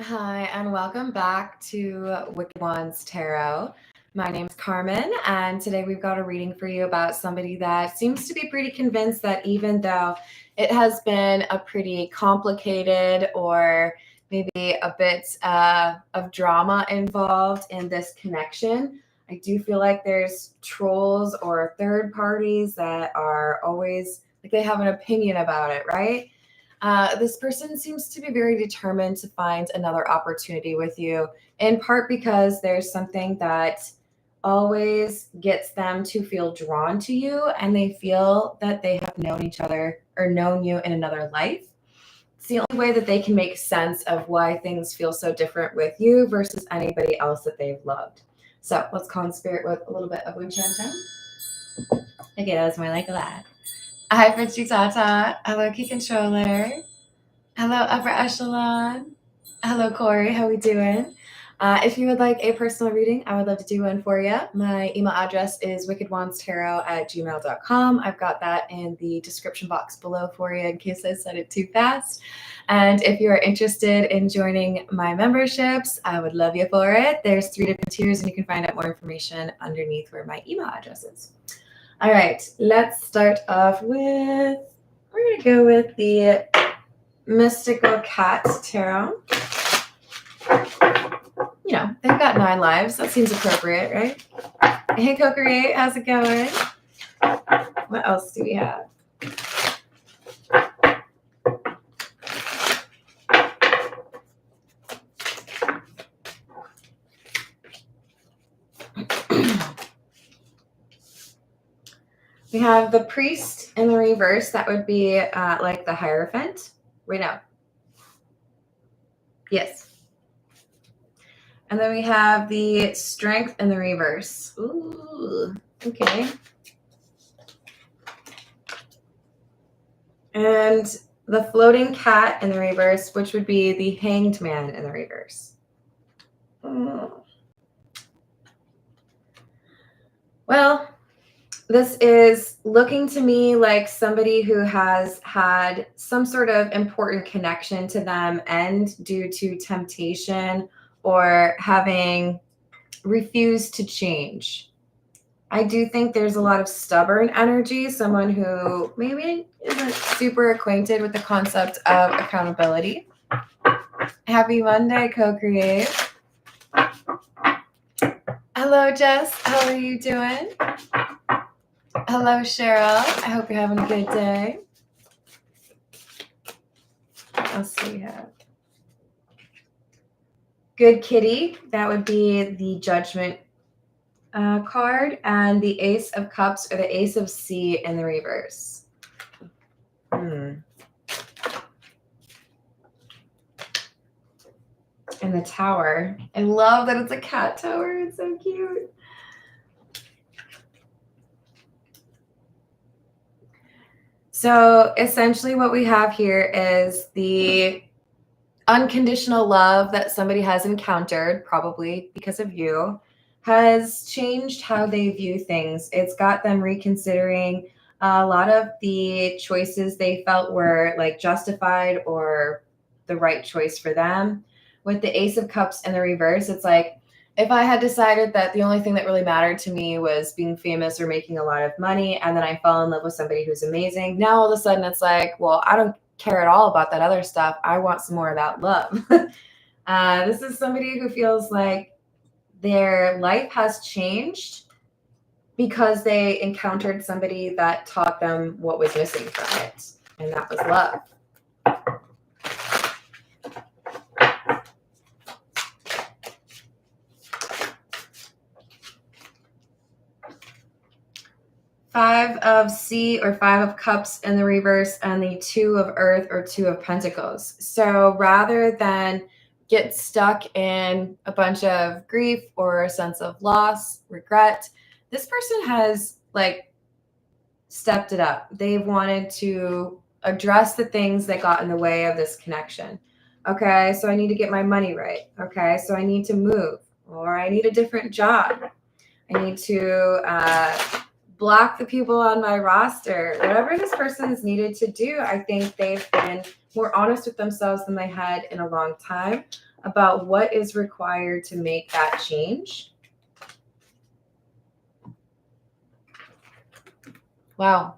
Hi, and welcome back to Wicked Ones Tarot. My name's Carmen, and today we've got a reading for you about somebody that seems to be pretty convinced that even though it has been a pretty complicated or maybe a bit of drama involved in this connection, I do feel like there's trolls or third parties that are always like they have an opinion about it, right? This person seems to be very determined to find another opportunity with you, in part because there's something that always gets them to feel drawn to you, and they feel that they have known each other or known you in another life. It's the only way that they can make sense of why things feel so different with you versus anybody else that they've loved. So let's call in spirit with a little bit of wind chanting. Okay, that was more like that. Hi, Fritzy Tata. Hello, Key Controller. Hello, Upper Echelon. Hello, Corey. How we doing? If you would like a personal reading, I would love to do one for you. My email address is wickedwandstarot@gmail.com. I've got that in the description box below for you in case I said it too fast. And if you are interested in joining my memberships, I would love you for it. There's 3 different tiers, and you can find out more information underneath where my email address is. All right, let's start off with, we're going to go with the Mystical Cat Tarot. You know, they've got 9 lives. That seems appropriate, right? Hey, Co-Create, how's it going? What else do we have? We have the Priest in the reverse. That would be like the Hierophant. Wait, no. Yes. And then we have the Strength in the reverse. Ooh, okay. And the Floating Cat in the reverse, which would be the Hanged Man in the reverse. Well, this is looking to me like somebody who has had some sort of important connection to them end due to temptation or having refused to change. I do think there's a lot of stubborn energy, someone who maybe isn't super acquainted with the concept of accountability. Happy Monday, Co-Create. Hello, Jess. How are you doing? Hello, Cheryl. I hope you're having a good day. What else do we have? Good Kitty. That would be the Judgment card, and the Ace of Cups or the Ace of C in the reverse. And the Tower. I love that it's a cat tower. It's so cute. So essentially what we have here is the unconditional love that somebody has encountered, probably because of you, has changed how they view things. It's got them reconsidering a lot of the choices they felt were like justified or the right choice for them. With the Ace of Cups in the reverse, it's like, if I had decided that the only thing that really mattered to me was being famous or making a lot of money, and then I fell in love with somebody who's amazing, now all of a sudden it's like, well, I don't care at all about that other stuff. I want some more of that love. This is somebody who feels like their life has changed because they encountered somebody that taught them what was missing from it, and that was love. Five of C or 5 of Cups in the reverse, and the 2 of Earth or 2 of Pentacles. So rather than get stuck in a bunch of grief or a sense of loss, regret, this person has like stepped it up. They've wanted to address the things that got in the way of this connection. Okay, so I need to get my money right. Okay, so I need to move, or I need a different job. I need to block the people on my roster. Whatever this person's needed to do, I think they've been more honest with themselves than they had in a long time about what is required to make that change. Wow.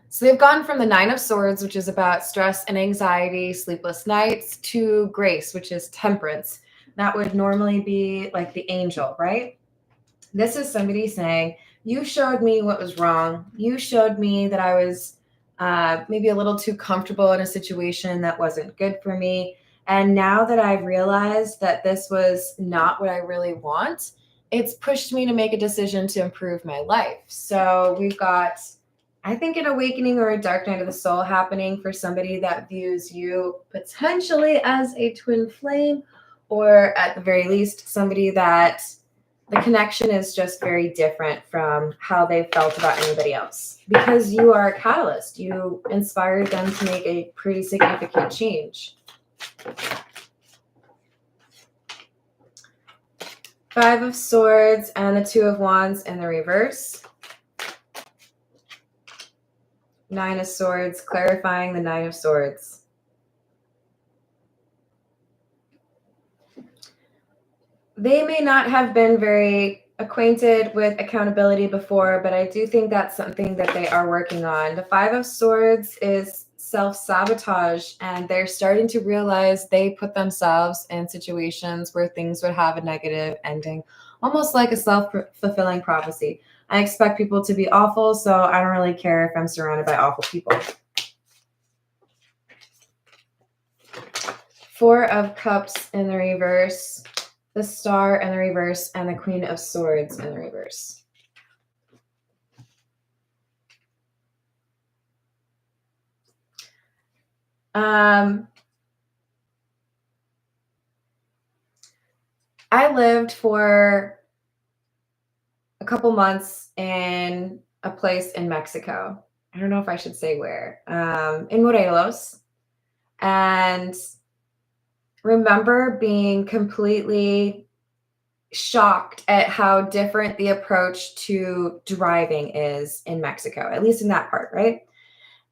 So they've gone from the Nine of Swords, which is about stress and anxiety, sleepless nights, to Grace, which is temperance. That would normally be like the angel, right? This is somebody saying, you showed me what was wrong. You showed me that I was maybe a little too comfortable in a situation that wasn't good for me. And now that I've realized that this was not what I really want, it's pushed me to make a decision to improve my life. So we've got, I think, an awakening or a dark night of the soul happening for somebody that views you potentially as a twin flame, or at the very least, somebody that the connection is just very different from how they felt about anybody else, because you are a catalyst. You inspired them to make a pretty significant change. Five of Swords and the Two of Wands in the reverse. Nine of Swords, clarifying the Nine of Swords. They may not have been very acquainted with accountability before, but I do think that's something that they are working on. The Five of Swords is self-sabotage, and they're starting to realize they put themselves in situations where things would have a negative ending, almost like a self-fulfilling prophecy. I expect people to be awful, so I don't really care if I'm surrounded by awful people. Four of Cups in the reverse, the Star in the reverse, and the Queen of Swords in the reverse. I lived for a couple months in a place in Mexico. I don't know if I should say where, in Morelos. And remember being completely shocked at how different the approach to driving is in Mexico, at least in that part, right?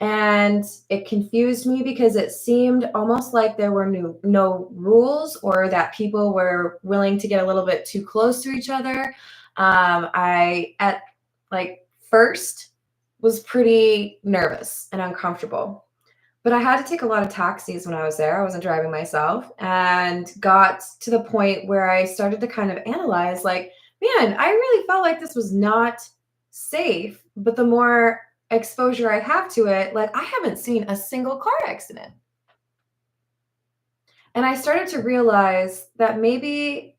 And it confused me because it seemed almost like there were no rules, or that people were willing to get a little bit too close to each other. I, at like first, was pretty nervous and uncomfortable. But I had to take a lot of taxis when I was there. I wasn't driving myself, and got to the point where I started to kind of analyze, like, man, I really felt like this was not safe. But the more exposure I have to it, like, I haven't seen a single car accident. And I started to realize that maybe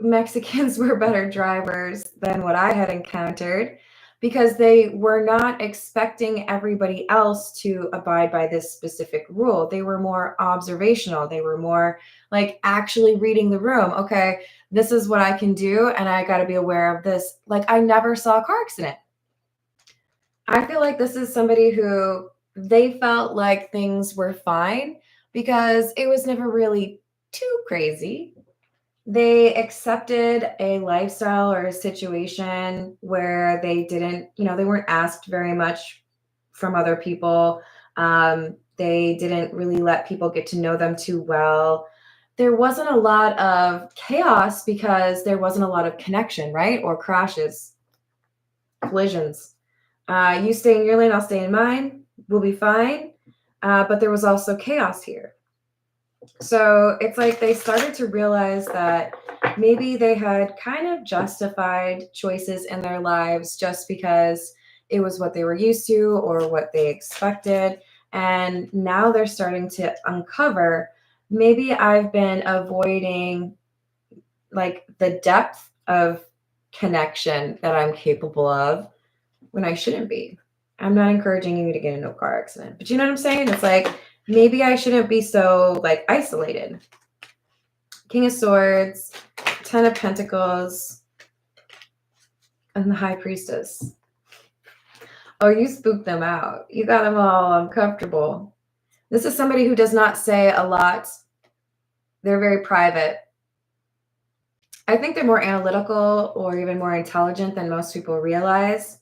Mexicans were better drivers than what I had encountered, because they were not expecting everybody else to abide by this specific rule. They were more observational. They were more like actually reading the room. Okay, this is what I can do, and I got to be aware of this. Like, I never saw a car accident. I feel like this is somebody who, they felt like things were fine because it was never really too crazy. They accepted a lifestyle or a situation where they didn't, they weren't asked very much from other people. They didn't really let people get to know them too well. There wasn't a lot of chaos because there wasn't a lot of connection, right? Or crashes, collisions. You stay in your lane, I'll stay in mine. We'll be fine. But there was also chaos here. So it's like they started to realize that maybe they had kind of justified choices in their lives just because it was what they were used to or what they expected. And now they're starting to uncover, maybe I've been avoiding like the depth of connection that I'm capable of when I shouldn't be. I'm not encouraging you to get into a car accident, but you know what I'm saying? It's like, maybe I shouldn't be so like isolated. King of Swords, Ten of Pentacles, and the High Priestess. Oh, you spooked them out. You got them all uncomfortable. This is somebody who does not say a lot. They're very private. I think they're more analytical or even more intelligent than most people realize.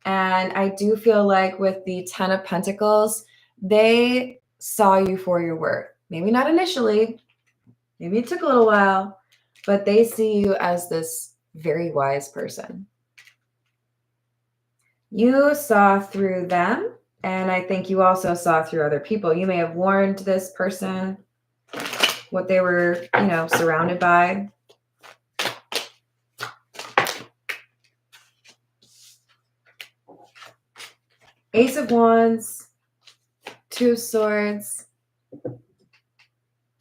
And I do feel like with the 10 of Pentacles, they saw you for your worth. Maybe not initially, maybe it took a little while, but they see you as this very wise person. You saw through them, and I think you also saw through other people. You may have warned this person what they were, surrounded by. Ace of Wands, Two of Swords.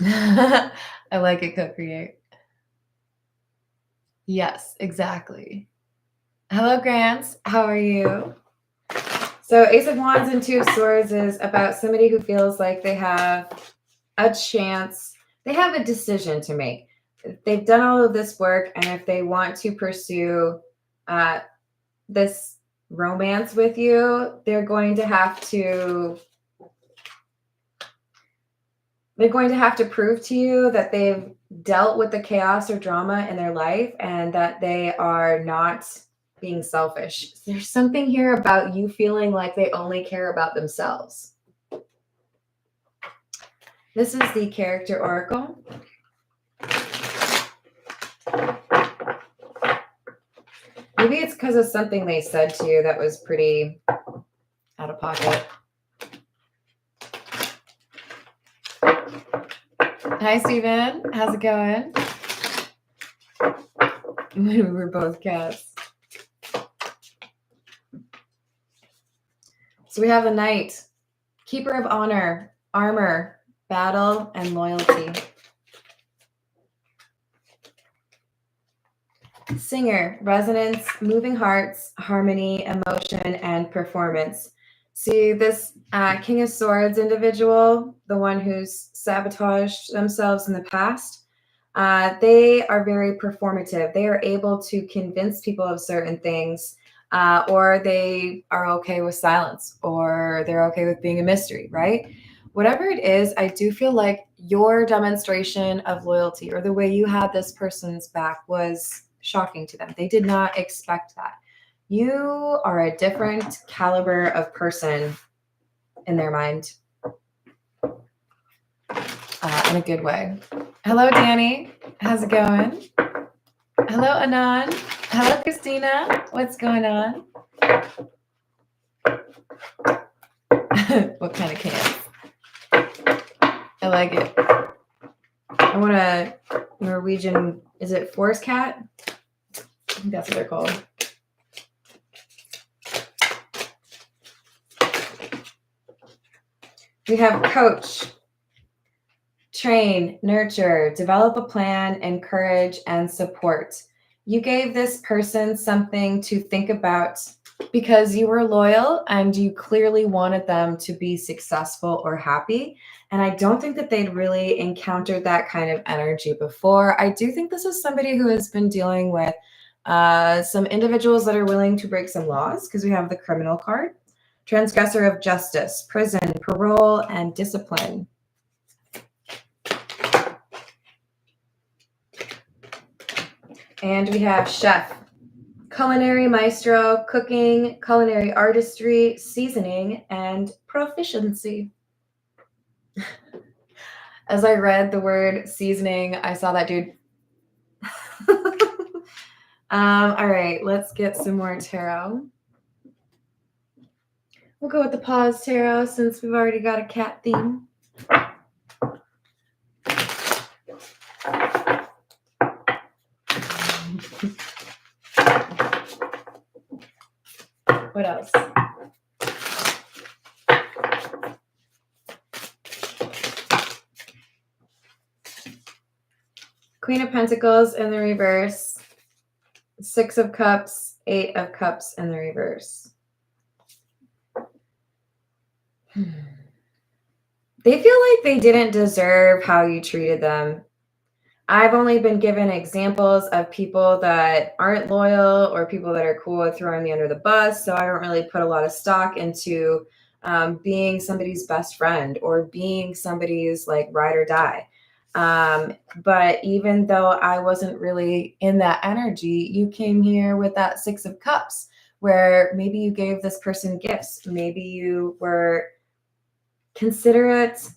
I like it, co-create. Yes, exactly. Hello, Grants. How are you? So Ace of Wands and Two of Swords is about somebody who feels like they have a chance. They have a decision to make. They've done all of this work, and if they want to pursue this romance with you, they're going to have to prove to you that they've dealt with the chaos or drama in their life and that they are not being selfish. There's something here about you feeling like they only care about themselves. This is the character oracle. Maybe it's because of something they said to you that was pretty out of pocket. Hi, Steven. How's it going? We were both cats. So we have the Knight, Keeper of Honor, Armor, Battle, and Loyalty. Singer, Resonance, Moving Hearts, Harmony, Emotion, and Performance. See this King of Swords individual, the one who's sabotaged themselves in the past. They are very performative. They are able to convince people of certain things, or they are okay with silence, or they're okay with being a mystery, right? Whatever it is, I do feel like your demonstration of loyalty or the way you had this person's back was shocking to them. They did not expect that. You are a different caliber of person in their mind, in a good way. Hello, Danny. How's it going? Hello, Anon. Hello, Christina. What's going on? What kind of can? I like it. I want a Norwegian, is it forest cat? I think that's what they're called. We have coach, train, nurture, develop a plan, encourage, and support. You gave this person something to think about because you were loyal and you clearly wanted them to be successful or happy. And I don't think that they'd really encountered that kind of energy before. I do think this is somebody who has been dealing with some individuals that are willing to break some laws, because we have the criminal card, transgressor of justice, prison, parole, and discipline. And we have chef, culinary maestro, cooking, culinary artistry, seasoning, and proficiency. As I read the word seasoning, I saw that dude. All right, let's get some more tarot. We'll go with the pause tarot since we've already got a cat theme. What else? Queen of Pentacles in the reverse. Six of Cups, Eight of Cups in the reverse. They feel like they didn't deserve how you treated them. I've only been given examples of people that aren't loyal or people that are cool with throwing me under the bus. So I don't really put a lot of stock into being somebody's best friend or being somebody's like ride or die. But even though I wasn't really in that energy, you came here with that Six of Cups, where maybe you gave this person gifts. Maybe you were considerate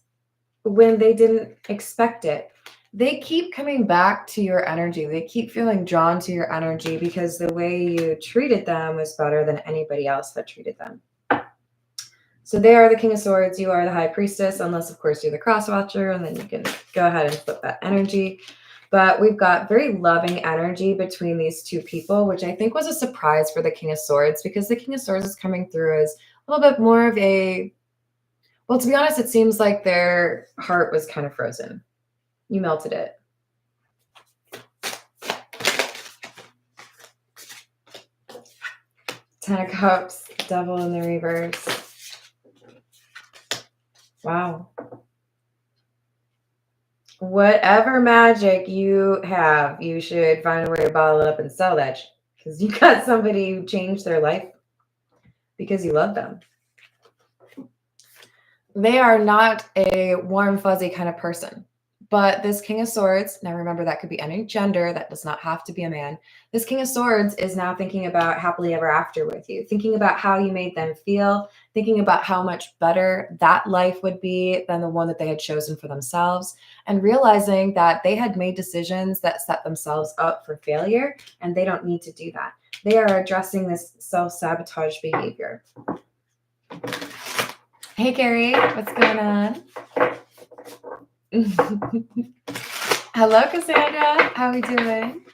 when they didn't expect it. They keep coming back to your energy. They keep feeling drawn to your energy because the way you treated them was better than anybody else that treated them. So they are the King of Swords. You are the High Priestess, unless, of course, you're the Cross Watcher, and then you can go ahead and flip that energy. But we've got very loving energy between these two people, which I think was a surprise for the King of Swords, because the King of Swords is coming through as a little bit more of a, well, to be honest, it seems like their heart was kind of frozen. You melted it. Ten of Cups, Devil in the reverse. Wow. Whatever magic you have, you should find a way to bottle it up and sell that, because you got somebody who changed their life because you love them. They are not a warm, fuzzy kind of person. But this King of Swords, now remember, that could be any gender. That does not have to be a man. This King of Swords is now thinking about happily ever after with you, thinking about how you made them feel, thinking about how much better that life would be than the one that they had chosen for themselves, and realizing that they had made decisions that set themselves up for failure, and they don't need to do that. They are addressing this self-sabotage behavior. Hey, Carrie, what's going on? Hello, Cassandra. How are we doing?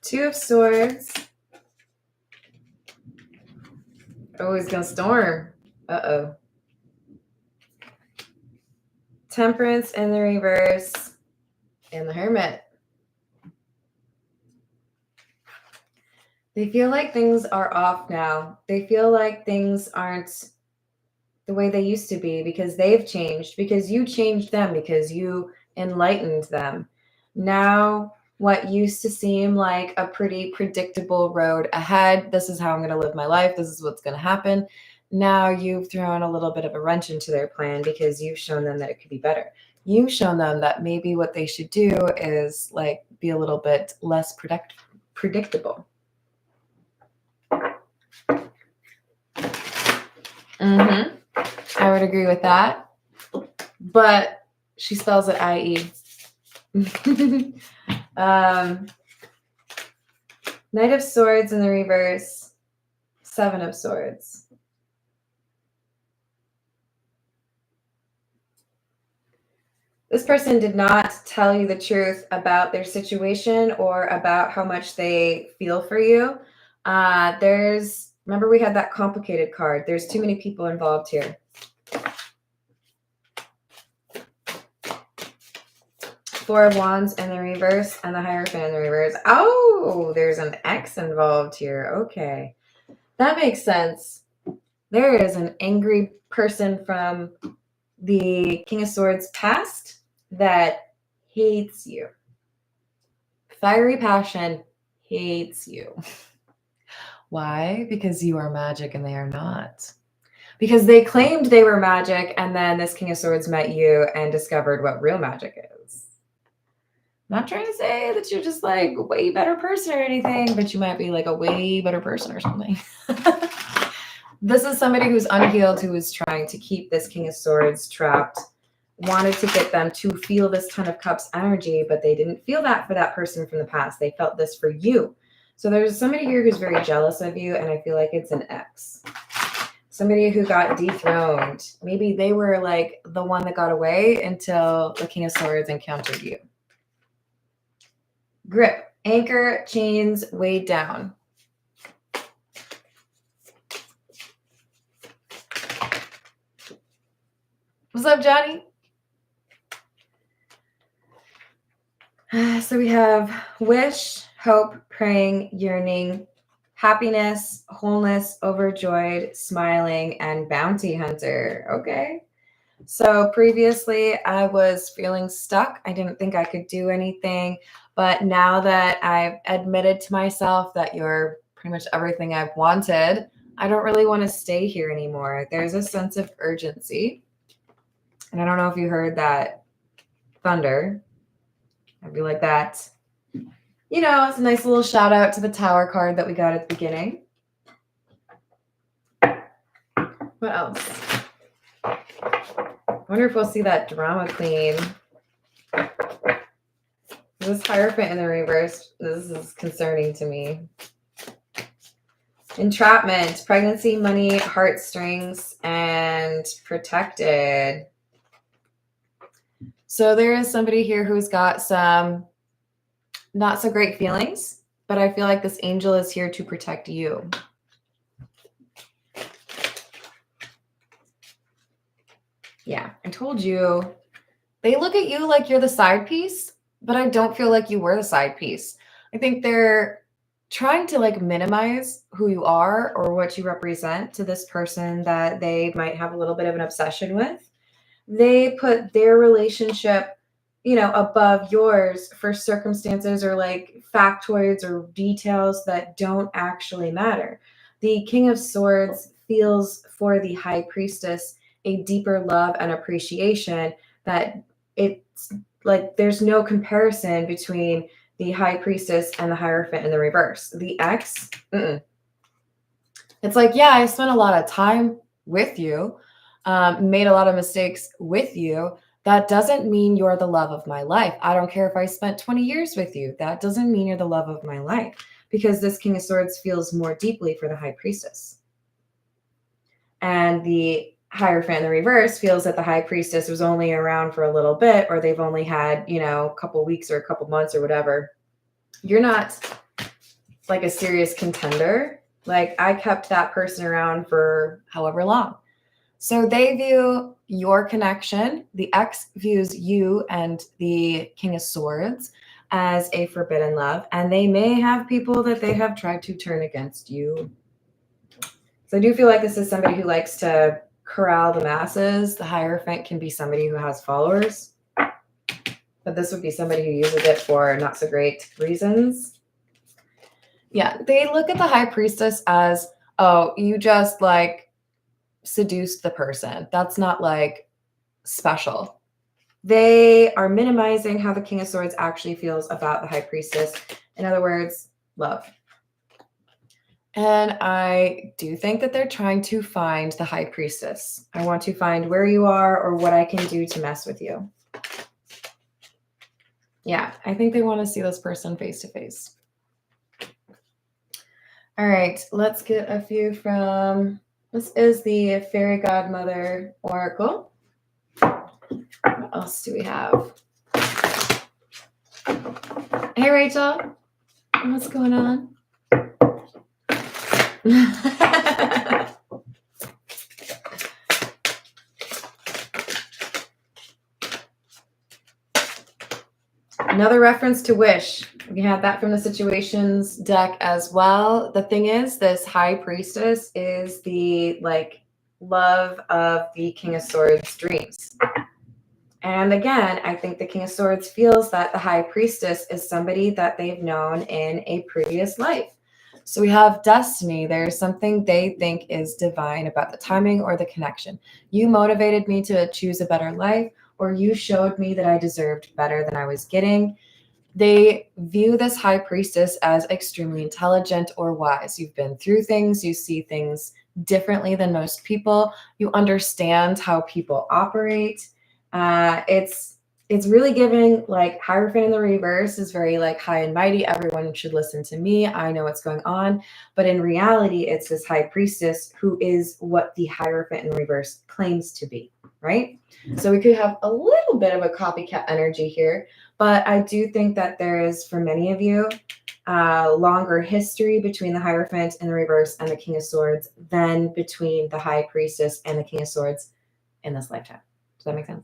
Two of Swords. Oh, he's gonna storm. Uh-oh. Temperance in the reverse. And the Hermit. They feel like things are off now. They feel like things aren't the way they used to be because they've changed, because you changed them, because you enlightened them. Now, what used to seem like a pretty predictable road ahead, this is how I'm going to live my life, this is what's going to happen. Now you've thrown a little bit of a wrench into their plan because you've shown them that it could be better. You've shown them that maybe what they should do is like be a little bit less predictable. Mm-hmm. I would agree with that. But she spells it I-E. Knight of Swords in the reverse. Seven of Swords. This person did not tell you the truth about their situation or about how much they feel for you. Remember we had that complicated card. There's too many people involved here. Four of Wands in the reverse and the Hierophant in the reverse. Oh, there's an X involved here. Okay. That makes sense. There is an angry person from the King of Swords past that hates you. Fiery passion hates you. Why? Because you are magic and they are not. Because they claimed they were magic, and then this King of Swords met you and discovered what real magic is. I'm not trying to say that you're just like a way better person or anything, but you might be like a way better person or something. This is somebody who's unhealed, who is trying to keep this King of Swords trapped, wanted to get them to feel this Ten of Cups energy, but they didn't feel that for that person from the past. They felt this for you. So there's somebody here who's very jealous of you, and I feel like it's an ex. Somebody who got dethroned. Maybe they were like the one that got away until the King of Swords encountered you. Grip, anchor, chains, weighed down. What's up, Johnny? So we have wish, hope, praying, yearning, happiness, wholeness, overjoyed, smiling, and bounty hunter. Okay. So previously I was feeling stuck. I didn't think I could do anything. But now that I've admitted to myself that you're pretty much everything I've wanted, I don't really want to stay here anymore. There's a sense of urgency. And I don't know if you heard that thunder. I feel like that You know, it's a nice little shout out to the Tower card that we got at the beginning. What else? I wonder if we'll see that drama queen. This Hierophant in the reverse, this is concerning to me. Entrapment, pregnancy, money, heartstrings, and protected. So there is somebody here who's got some not so great feelings, but I feel like this angel is here to protect you. Yeah, I told you. They look at you like you're the side piece, but I don't feel like you were the side piece. I think they're trying to like minimize who you are or what you represent to this person that they might have a little bit of an obsession with. They put their relationship, you know, above yours for circumstances or like factoids or details that don't actually matter. The King of Swords feels for the High Priestess a deeper love and appreciation that it's like there's no comparison between the High Priestess and the Hierophant in the reverse. The X, it's like, yeah, I spent a lot of time with you, made a lot of mistakes with you. That doesn't mean you're the love of my life. I don't care if I spent 20 years with you. That doesn't mean you're the love of my life, because this King of Swords feels more deeply for the High Priestess. And the Hierophant in the reverse feels that the High Priestess was only around for a little bit, or they've only had, you know, a couple weeks or a couple months or whatever. You're not like a serious contender. Like, I kept that person around for however long. So they view your connection, the X views you and the King of Swords as a forbidden love, and they may have people that they have tried to turn against you. So I do feel like this is somebody who likes to corral the masses. The Hierophant can be somebody who has followers, but this would be somebody who uses it for not so great reasons. Yeah, they look at the High Priestess as, oh, you just like seduced the person. That's not like special. They are minimizing how the King of Swords actually feels about the High Priestess. In other words, love. And I do think that they're trying to find the High Priestess. I want to find where you are or what I can do to mess with you. Yeah, I think they want to see this person face to face. All right, let's get a few from, this is the Fairy Godmother Oracle. What else do we have? Hey, Rachel. What's going on? Another reference to Wish. We had that from the Situations deck as well. The thing is, this High Priestess is the like love of the King of Swords dreams. And again, I think the King of Swords feels that the High Priestess is somebody that they've known in a previous life. So we have destiny. There's something they think is divine about the timing or the connection. You motivated me to choose a better life, or you showed me that I deserved better than I was getting. They view this High Priestess as extremely intelligent or wise. You've been through things, you see things differently than most people, you understand how people operate. It's really giving like Hierophant in the reverse is very like high and mighty. Everyone should listen to me. I know what's going on. But in reality, it's this High Priestess who is what the Hierophant in the reverse claims to be, right? So we could have a little bit of a copycat energy here. But I do think that there is, for many of you, longer history between the Hierophant in the reverse and the King of Swords than between the High Priestess and the King of Swords in this lifetime. Does that make sense?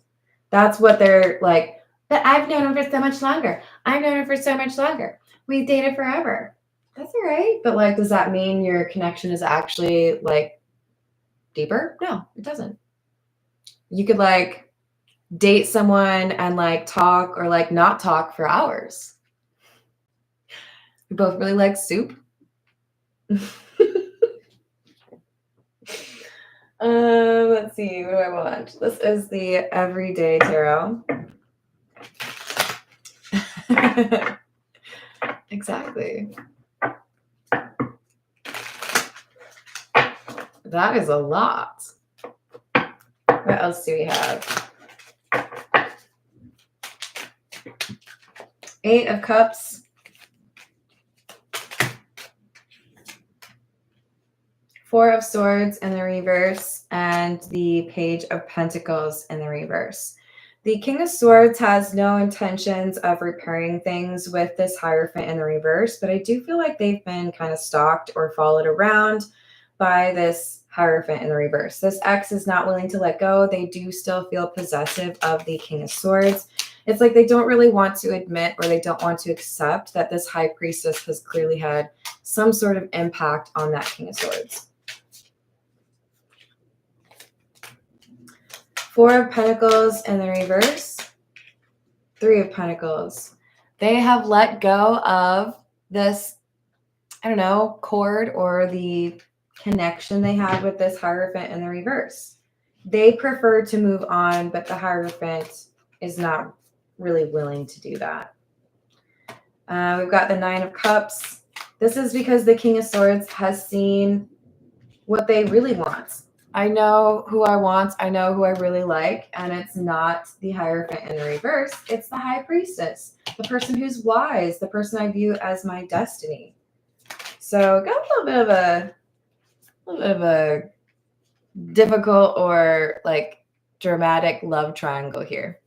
That's what they're like, but I've known him for so much longer. I've known him for so much longer. We've dated forever. That's all right. But like, does that mean your connection is actually like deeper? No, it doesn't. You could like date someone and like talk or like not talk for hours. We both really like soup. Let's see, what do I want? This is the Everyday Tarot. Exactly. That is a lot. What else do we have? 8 of Cups. 4 of Swords in the reverse, and the Page of Pentacles in the reverse. The King of Swords has no intentions of repairing things with this Hierophant in the reverse, but I do feel like they've been kind of stalked or followed around by this Hierophant in the reverse. This ex is not willing to let go. They do still feel possessive of the King of Swords. It's like they don't really want to admit or they don't want to accept that this High Priestess has clearly had some sort of impact on that King of Swords. 4 of Pentacles in the reverse. 3 of Pentacles. They have let go of this, I don't know, cord or the connection they had with this Hierophant in the reverse. They prefer to move on, but the Hierophant is not really willing to do that. We've got the 9 of Cups. This is because the King of Swords has seen what they really want. I know who I want. I know who I really like. And it's not the Hierophant in the reverse. It's the High Priestess, the person who's wise, the person I view as my destiny. So got a little bit of a difficult or like dramatic love triangle here.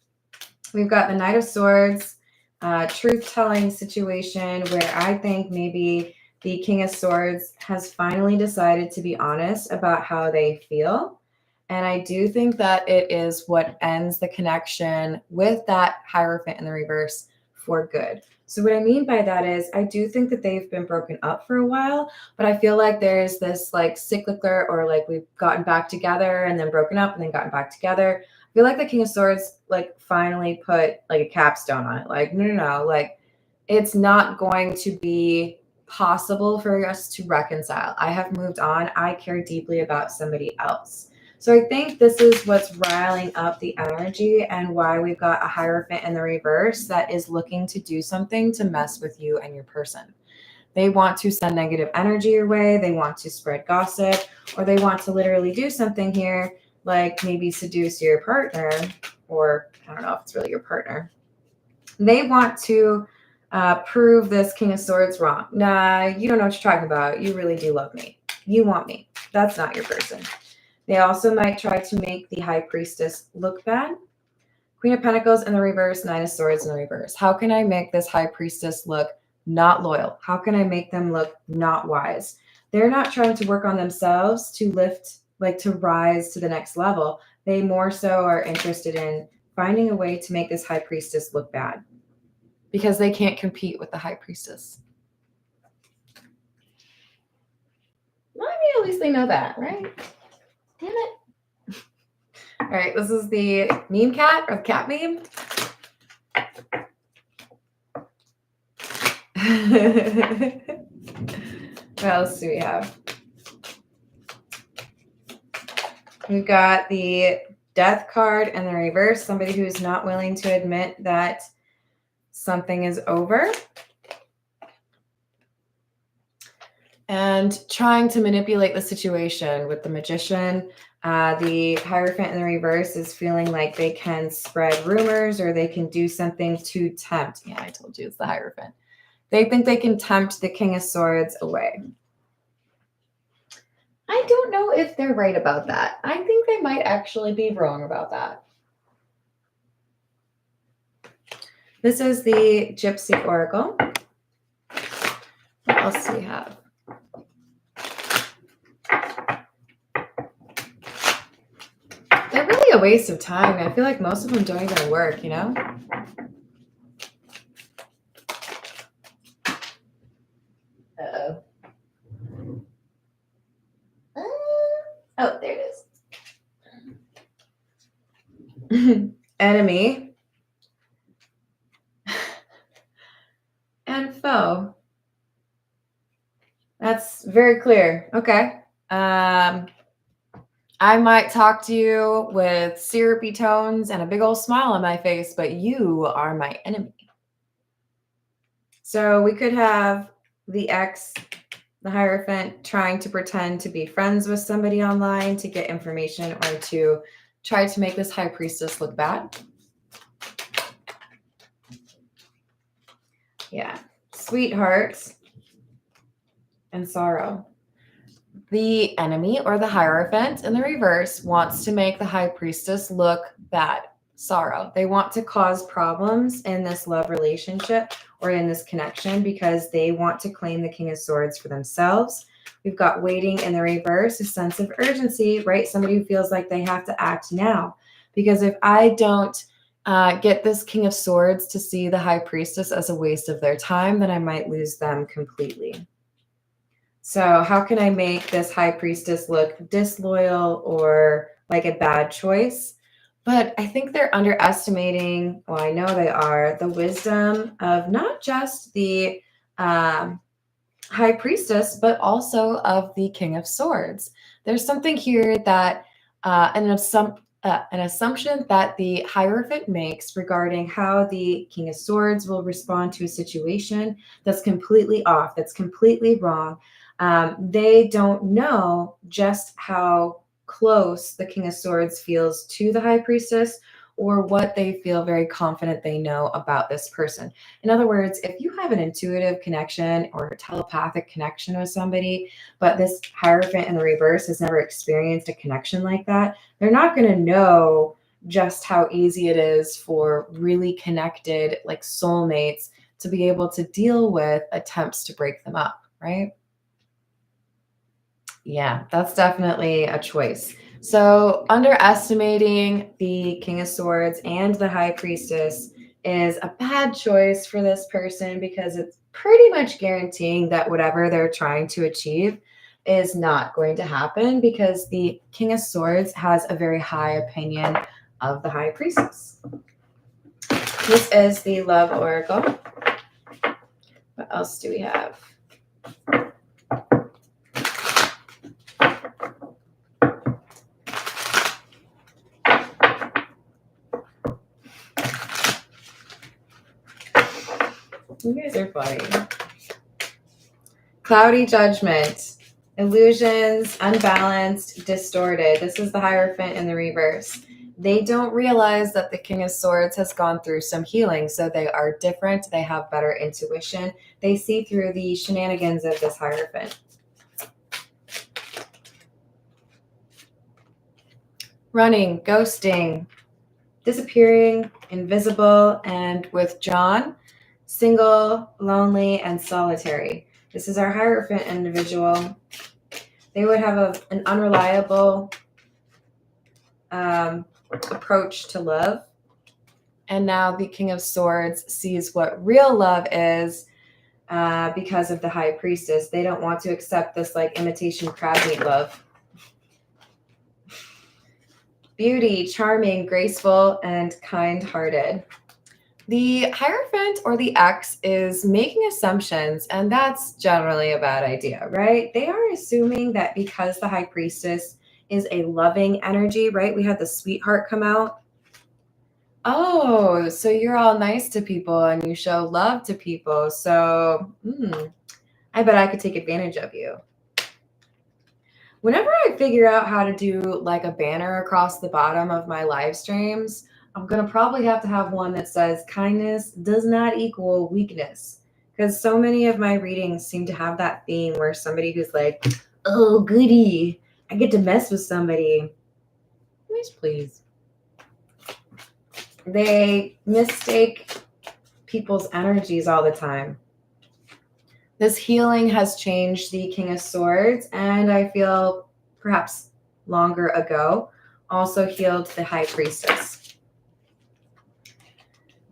We've got the Knight of Swords, truth-telling situation where I think maybe the King of Swords has finally decided to be honest about how they feel. And I do think that it is what ends the connection with that Hierophant in the reverse for good. So what I mean by that is I do think that they've been broken up for a while, but I feel like there's this like cyclical or like we've gotten back together and then broken up and then gotten back together. I feel like the King of Swords like finally put like a capstone on it. Like, no, like it's not going to be possible for us to reconcile. I have moved on. I care deeply about somebody else. So I think this is what's riling up the energy and why we've got a Hierophant in the reverse that is looking to do something to mess with you and your person. They want to send negative energy your way. They want to spread gossip, or they want to literally do something here, like maybe seduce your partner, or I don't know if it's really your partner. They want to prove this King of Swords wrong. Nah, you don't know what you're talking about. You really do love me. You want me. That's not your person. They also might try to make the High Priestess look bad. Queen of Pentacles in the reverse, Nine of Swords in the reverse. How can I make this High Priestess look not loyal? How can I make them look not wise? They're not trying to work on themselves to lift, like to rise to the next level. They more so are interested in finding a way to make this High Priestess look bad because they can't compete with the High Priestess. Well, I mean, at least they know that, right? Damn it. All right, this is the meme cat or cat meme. What else do we have? We've got the Death card in the reverse, somebody who's not willing to admit that something is over. And trying to manipulate the situation with the Magician. The Hierophant in the reverse is feeling like they can spread rumors or they can do something to tempt. Yeah, I told you it's the Hierophant. They think they can tempt the King of Swords away. I don't know if they're right about that. I think they might actually be wrong about that. This is the Gypsy Oracle. What else do we have? They're really a waste of time. I feel like most of them don't even work, you know? Uh-oh. Oh, there it is. Enemy. And foe. That's very clear. Okay. I might talk to you with syrupy tones and a big old smile on my face, but you are my enemy. So we could have the ex, the Hierophant, trying to pretend to be friends with somebody online to get information or to try to make this High Priestess look bad. Yeah. Sweetheart and sorrow. The enemy or the Hierophant in the reverse wants to make the High Priestess look bad. Sorrow. They want to cause problems in this love relationship or in this connection because they want to claim the King of Swords for themselves. We've got waiting in the reverse, a sense of urgency, right? Somebody who feels like they have to act now. Because if I don't get this King of Swords to see the High Priestess as a waste of their time, then I might lose them completely. So how can I make this High Priestess look disloyal or like a bad choice? But I think they're underestimating, well, I know they are, the wisdom of not just the High Priestess, but also of the King of Swords. There's something here that an assumption that the Hierophant makes regarding how the King of Swords will respond to a situation that's completely off, that's completely wrong. They don't know just how close the King of Swords feels to the High Priestess or what they feel very confident they know about this person. In other words, if you have an intuitive connection or a telepathic connection with somebody, but this Hierophant in the reverse has never experienced a connection like that, they're not going to know just how easy it is for really connected, like soulmates, to be able to deal with attempts to break them up, right? Yeah, that's definitely a choice. So underestimating the King of Swords and the High Priestess is a bad choice for this person because it's pretty much guaranteeing that whatever they're trying to achieve is not going to happen because the King of Swords has a very high opinion of the High Priestess. This is the Love Oracle. What else do we have? You guys are funny. Cloudy judgment, illusions, unbalanced, distorted. This is the Hierophant in the reverse. They don't realize that the King of Swords has gone through some healing, so they are different. They have better intuition. They see through the shenanigans of this Hierophant. Running, ghosting, disappearing, invisible, and with John, single, lonely, and solitary. This is our Hierophant individual. They would have an unreliable approach to love. And now the King of Swords sees what real love is because of the High Priestess. They don't want to accept this like imitation crab meat love. Beauty, charming, graceful, and kind-hearted. The Hierophant or the X is making assumptions, and that's generally a bad idea, right? They are assuming that because the High Priestess is a loving energy, right? We had the sweetheart come out. Oh, so you're all nice to people and you show love to people. So I bet I could take advantage of you. Whenever I figure out how to do like a banner across the bottom of my live streams, I'm going to probably have to have one that says kindness does not equal weakness. Because so many of my readings seem to have that theme where somebody who's like, oh, goody, I get to mess with somebody. Please. They mistake people's energies all the time. This healing has changed the King of Swords, and I feel perhaps longer ago also healed the High Priestess.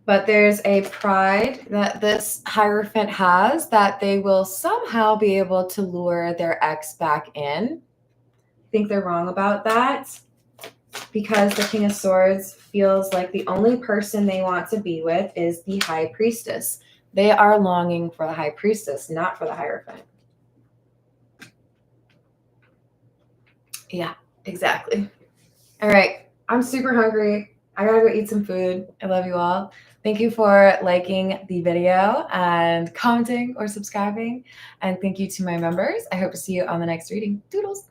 But there's a pride that this Hierophant has that they will somehow be able to lure their ex back in. I think they're wrong about that because the King of Swords feels like the only person they want to be with is the High Priestess. They are longing for the High Priestess, not for the Hierophant. Yeah, exactly. All right. I'm super hungry. I gotta go eat some food. I love you all. Thank you for liking the video and commenting or subscribing. And thank you to my members. I hope to see you on the next reading. Doodles.